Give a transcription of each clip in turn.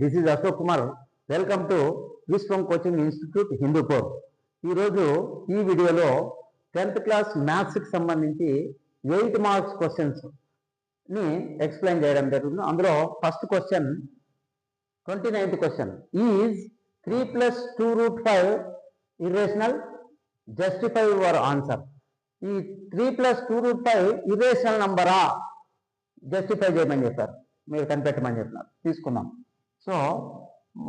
This is Ashok Kumar. Welcome to Vishwam coaching institute Hindupur. ఈరోజు ఈ వీడియోలో 10th క్లాస్ మ్యాథ్స్కి సంబంధించి 8 మార్క్స్ క్వశ్చన్స్ని ఎక్స్ప్లెయిన్ చేయడం జరుగుతుంది. అందులో first question 29th question is 3 + 2√5 irrational, justify your answer. ఈ 3 + 2√5 ఇర్రేషనల్ నంబరా, జస్టిఫై చేయమని చెప్పారు, మీరు కనిపెట్టమని చెప్పినారు. తీసుకుందాం. సో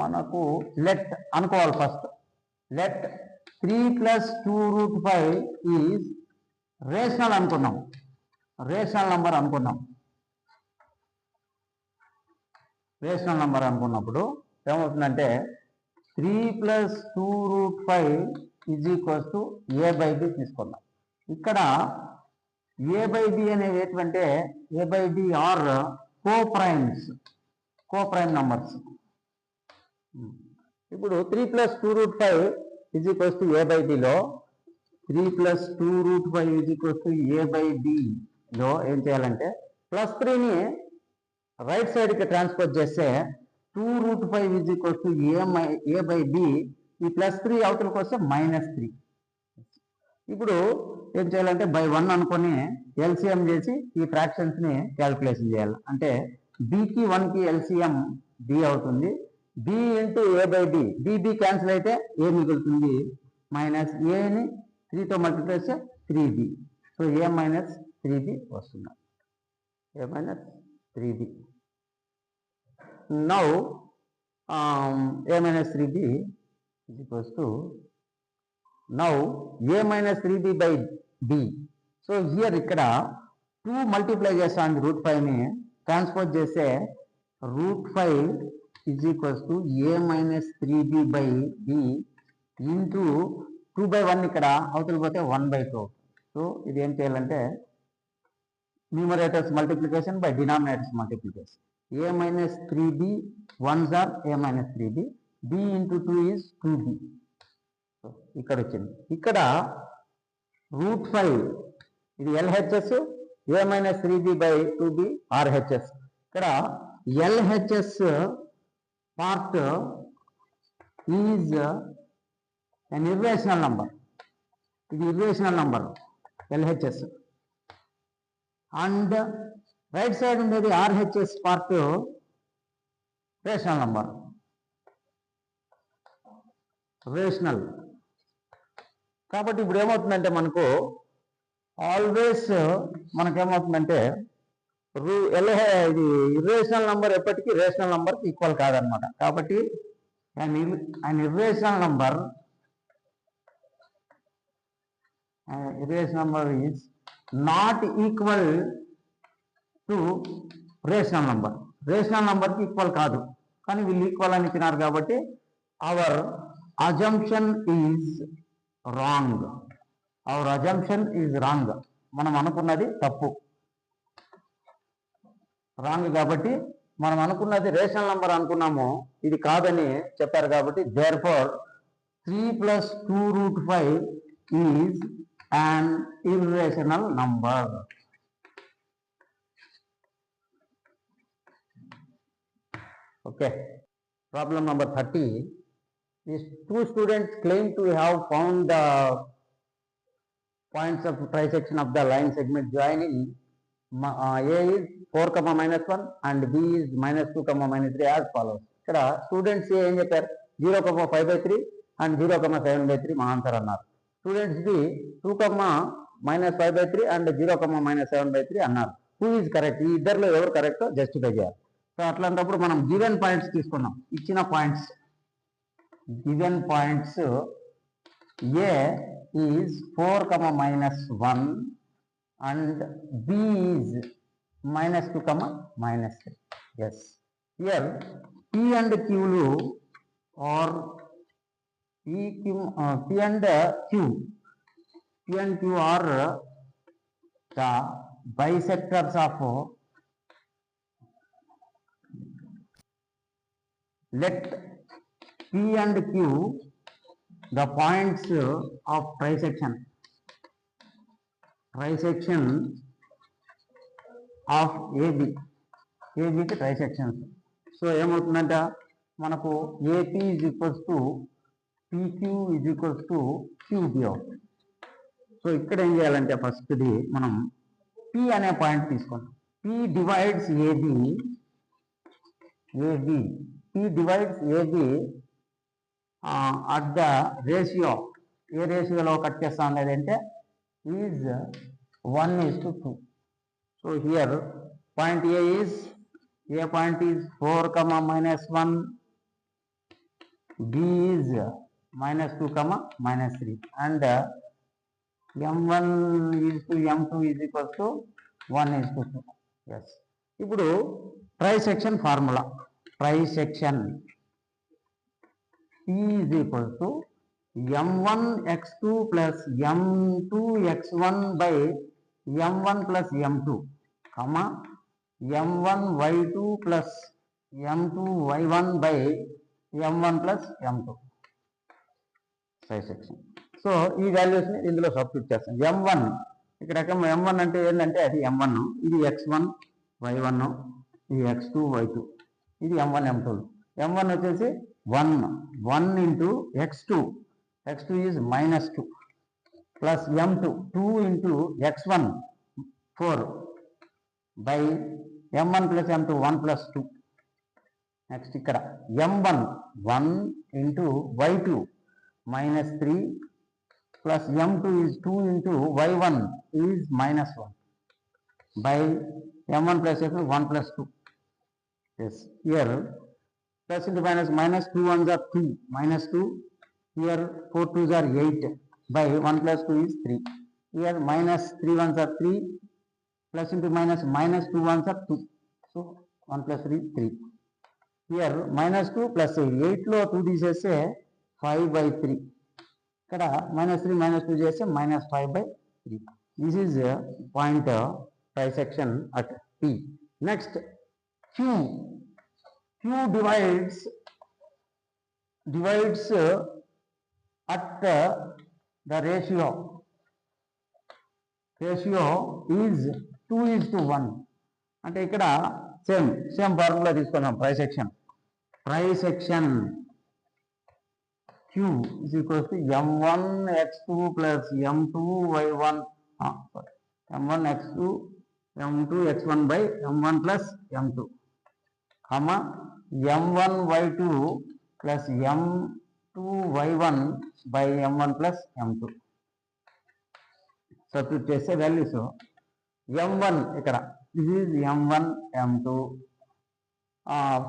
మనకు లెట్ అనుకోవాలి. ఫస్ట్ లెట్ 3 + 2√5 ఈజ్ రేషనల్ అనుకున్నాం, రేషనల్ నంబర్ అనుకున్నాం. రేషనల్ నంబర్ అనుకున్నప్పుడు ఏమవుతుందంటే 3 + 2√5 = a/b తీసుకుందాం. ఇక్కడ a/b అనేవి ఏంటంటే a/b ఆర్ కోప్రైమ్ నంబర్స్. ఇప్పుడు 3 + 2√5 a/bలో 3 + 2√5 a/bలో ఏం చేయాలంటే +3ని రైట్ సైడ్కి ట్రాన్స్పోజ్ చేస్తే 2√5 a/b, ఈ +3 అవతలకి వస్తే -3. ఇప్పుడు ఏం చేయాలంటే బై 1 అనుకొని ఎల్సిఎం చేసి ఈ ఫ్రాక్షన్స్ని క్యాల్కులేషన్ చేయాలి. అంటే బికి 1కి ఎల్సిఎం బి అవుతుంది. B into a/b, B cancel అయితే ఏ మిగులుతుంది, -aని 3తో మల్టిప్లై చేస్తే 3b. సో a - 3b వస్తుంది. a - 3b. Now a - 3b now a - 3b by b. So here ఇక్కడ 2 మల్టిప్లై చేస్తాను √5ని ట్రాన్స్పోజ్ చేస్తే √5 a - 3b by b into 2/1 ఇక్కడ అవతల పోతే 1/2. సో ఇది ఏం చేయాలంటే numerators multiplication by denominators multiplication. a - 3b 1s are a - 3b, b into 2 is 2b. ఇక్కడ వచ్చింది. ఇక్కడ √5 ఇది LHS, a - 3b by 2b RHS. ఇక్కడ LHS part is an irrational number. ఇది irrational number LHS. And right side ఉండేది RHS part rational number, rational. కాబట్టి ఇప్పుడు ఏమవుతుందంటే మనకు ఆల్వేస్ మనకేమవుతుందంటే ఇది ఇర్రేషనల్ నంబర్ ఎప్పటికీ రేషనల్ నంబర్కి ఈక్వల్ కాదనమాట. కాబట్టి an irrational number is not equal to rational number. Rational నంబర్కి ఈక్వల్ కాదు, కానీ వీళ్ళు ఈక్వల్ అని ఇచ్చినారు కాబట్టి hour assumption is wrong. Hour assumption is wrong. మనం అనుకున్నది తప్పు, రాంగ్. కాబట్టి మనం అనుకున్నది రేషనల్ నంబర్ అనుకున్నాము, ఇది కాదని చెప్పారు. కాబట్టి therefore 3 + 2√5 is an irrational number. Okay. Problem number 30. These two students claim to have found the points of trisection of the line segment joining A is 4, -1 and B is -2, -3 as follows. ఇక్కడ students ఏం చెప్పారు, 0,5/3 and 0,7/3 మా answer అన్నారు. Students B 2, -5/3 and 0,-7/3 అన్నారు. Who is correct? ఈ ఇద్దరిలో ఎవరు కరెక్టో జస్టిఫై చేయాలి. సో అట్లాంటప్పుడు మనం గివెన్ పాయింట్స్ తీసుకున్నాం. ఇచ్చిన points, given points A is 4, -1 and B is -2, -3. Yes. Here P and Qలు or P and Q are the bisectors of let P and Q the points of trisection of AB కి ట్రైసెక్షన్స్. So ఏమవుతుందంట మనకు AP is equals to PQ is equals to QB అవుతుంది. సో ఇక్కడ ఏం చేయాలంటే ఫస్ట్ది మనం పి అనే పాయింట్ తీసుకుంటాం. P divides AB, P divides AB at the ratio, ఏ రేషియోలో కట్ చేస్తాం లేదంటే is 1:2. So here point A is, A point is 4, -1, B is -2, -3, and M1 is to M2 is equal to 1:2. Yes. ఇప్పుడు trisection formula, trisection P is equal to M1x2 plus M2x1 by M1 plus M2, M1y2 plus M2y1 by M1 plus M2 trisection. So ఈ వాల్యూస్ని ఇందులో substitute చేస్తాం. M1 ఇక్కడ M1 అంటే ఏంటంటే అది M1, ఇది x1 y1, ఇది x2 y2, ఇది M1 M2. M1 వచ్చేసి 1 into x2 is -2 plus M2 2 into x1 4 by M1 plus M2 1 plus 2. Next ఇక్కడ M1 1 into y2 -3 plus M2 is 2 into y1 is -1 by M1 plus M2 1 plus 2. Yes, here plus into minus, -2 ones are 2, -2, here 4 2s are 8 by 1 plus 2 is 3. Here -3 ones are 3, plus into -2 ones are 2, so 1 plus 3 3. Here -2 plus 8 లో 2 తీసేస్తే 5/3. ఇక్కడ -3 -2 చేస్తే -5/3. This is a point trisection at P. Next, Q divides at the ratio is 2:1. అంటే ఇక్కడ same formula తీసుకున్నాం. Trisection Q is equal to M1x2 plus M2y1, M1x2 M2x1 by M1 plus M2, M1y2 plus M2y1 by M1 plus M2. Substitute చేస్తే values M1 ఇక్కడ this is M1 M2,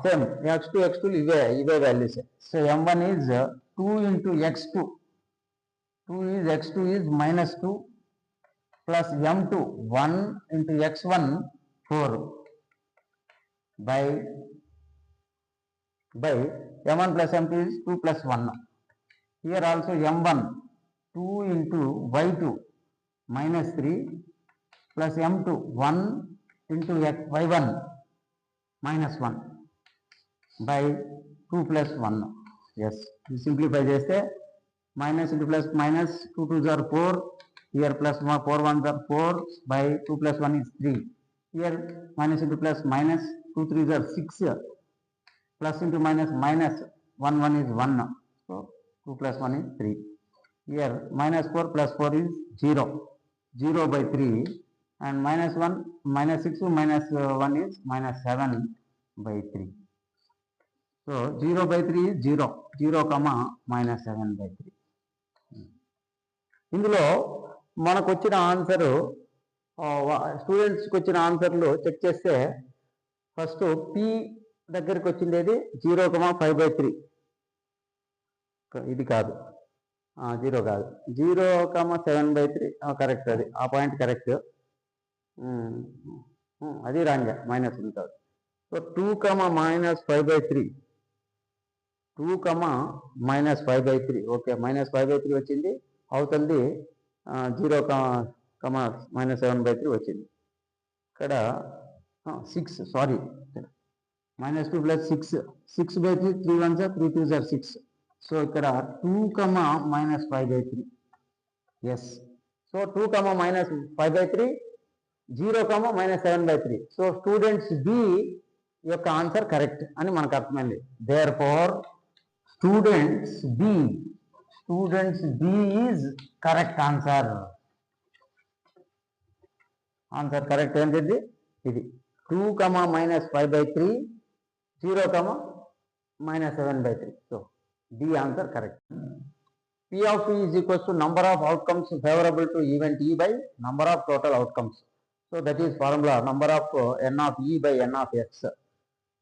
same x2 ఇవే values. So M1 is 2 into x2, 2 is -2 plus M2 1 into x1 4 by M1 plus M2 is 2 plus 1. Here also M1 2 into y2 -3 plus M2 1 into y1 -1 by 2 plus 1. Yes, simplify చేస్తే minus into plus minus, 2 2s are 4, here plus 4 1s are 4 by 2 plus 1 is 3. Here minus into plus minus, 2 3s are 6, plus into minus 1 is 1, so 2 plus 1 is 3. Here -4 plus 4 is 0 by 3, and -6 minus 1 is -7 by 3. So 0 by 3 is 0, -7 by 3. ఇందులో మనకు వచ్చిన answer, స్టూడెంట్స్కి వచ్చిన ఆన్సర్లు check చేస్తే first P దగ్గరికి వచ్చిండేది 0,5/3. ఇది కాదు, 0 కాదు, 0,7/3 కరెక్ట్. అది ఆ పాయింట్ కరెక్ట్, అది రాంగ్, మైనస్ ఉంటుంది. సో 2, -5/3, 2, -5/3. ఓకే, -5/3 వచ్చింది. అవుతుంది 0, -7/3 వచ్చింది. ఇక్కడ 6, sorry, -2 plus 6/3, 3 1s are 3 2s are 6. So ఇక్కడ 2, -5/3. Yes, so 2, -5/3, 0, -7/3. So students B యొక్క ఆన్సర్ కరెక్ట్ అని మనకు అర్థమైంది. Therefore students B is correct answer. Answer correct ఏంటిది? ఇది 2, -5/3, 0, -7/3. So D answer correct. P of E is equals to number of outcomes favorable to event E by number of total outcomes. So that is formula number of N of E by N of X.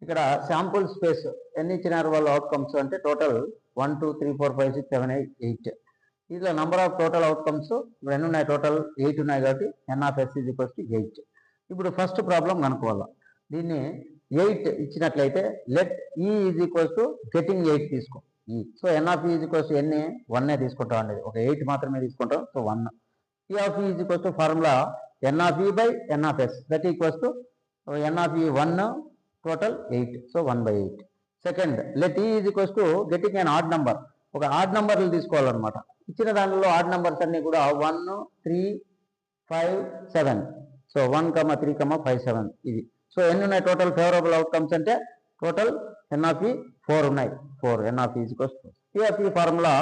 ఇక్కడ sample space ఎన్ని ఇచ్చినారు వాళ్ళు outcomes అంటే total 1, 2, 3, 4, 5, 6, 7, 8. ఇందులో number of total outcomes ఎన్ని ఉన్నాయి? Total 8 ఉన్నాయి కాబట్టి N of S is equals to 8. ఇప్పుడు ఫస్ట్ ప్రాబ్లం కనుక్కోవాలి. దీన్ని 8 ఇచ్చినట్లయితే let E is equals to getting 8 తీసుకో. So N of E is equals to ఎన్ని? 1 తీసుకుంటాం అండి. ఒక 8 మాత్రమే తీసుకుంటాం. So 1. P of E is equals to formula N of E by N of S that equals to N of E 1 total 8. So 1/8. Second let E is equals to getting an odd number. ఒక add నెంబర్లు తీసుకోవాలన్నమాట. ఇచ్చిన దానిలో odd numbers అన్ని కూడా 1, 3, 5, 7. So 1, 3, 5, 7 ఇది. So ఎన్ని ఉన్నాయి టోటల్ ఫేవరబుల్ అవుట్కమ్స్ అంటే టోటల్ N of E 4 ఉన్నాయి. 4 N of E is equals to P of E formula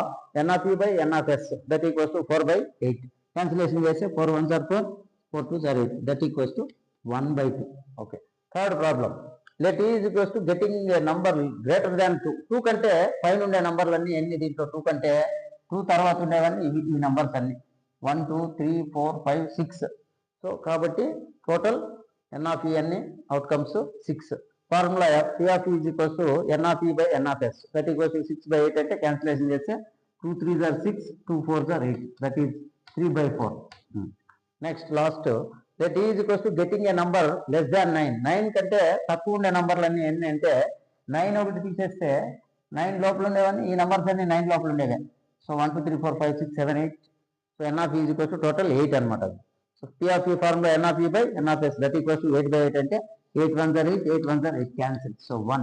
N of E by N of S that equals to 4/8. Cancellation చేస్తే 4 1s are 4, 4 2s are 8 that equals to 1/2. Okay. Third problem let E is equals to getting a number greater than 2. 2 కంటే పైన ఉండే నంబర్లన్నీ ఎన్ని? దీంట్లో 2 కంటే 2 తర్వాత ఉండేవన్నీ ఈ numbers అన్ని 1, 2, 3, 4, 5, 6. సో కాబట్టి టోటల్ N of E అన్ని outcomes 6. Formula P of E is equals to N of E by N of S that equals to 6/8 అంటే క్యాన్సిలేషన్ చేస్తే 2 3s are 6, 2 4s are 8 that is 3/4. Next last let E is equals to getting a number less than 9. 9 కంటే తక్కువ ఉండే నంబర్లన్నీ ఎన్ని అంటే 9 ఒకటి తీసేస్తే 9 లోపల ఉండేవన్నీ ఈ నంబర్స్ అన్ని 9 లోపల ఉండేవే. So 1 2 3 4 5 6 7 8. So N of E is equals to total 8 అనమాట. So P of E formula N of E by N of S that equals to 8/8 అంటే 8 1s are 8, 8 1s are 8 cancel. So 1.